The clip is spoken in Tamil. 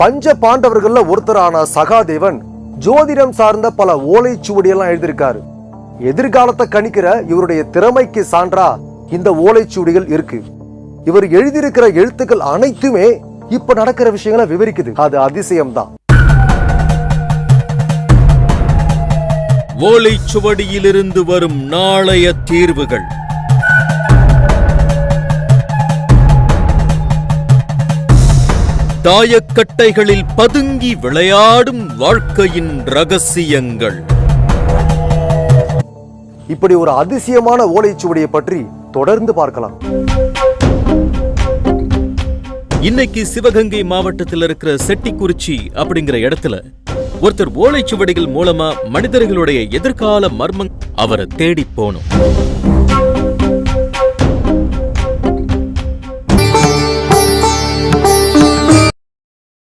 பஞ்ச பாண்டவர்கள்ல ஒருத்தரான சகாதேவன் ஜோதிடம் சார்ந்த பல ஓலைச்சுவடியெல்லாம் எழுதியிருக்காரு. எதிர்காலத்தை கணிக்கிற இவருடைய திறமைக்கு சான்றா இந்த ஓலைச்சுவடிகள் இருக்கு. இவர் எழுதியிருக்கிற எழுத்துக்கள் அனைத்துமே இப்ப நடக்கிற விஷயங்களை விவரிக்குது. அது அதிசயம்தான். ஓலைச்சுவடியிலிருந்து வரும் நாளைய தீர்வுகள். தாயக்கட்டைகளில் பதுங்கி விளையாடும் வாழ்க்கையின் ரகசியங்கள். இப்படி ஒரு அதிசயமான ஓலைச்சுவடியை பற்றி தொடர்ந்து பார்க்கலாம். இன்னைக்கு சிவகங்கை மாவட்டத்தில் இருக்கிற செட்டிக்குறிச்சி அப்படிங்கிற இடத்துல ஒருத்தர் ஓலைச்சுவடிகள் மூலமா மனிதர்களுடைய எதிர்கால மர்மம் அவரை தேடி போனோம்.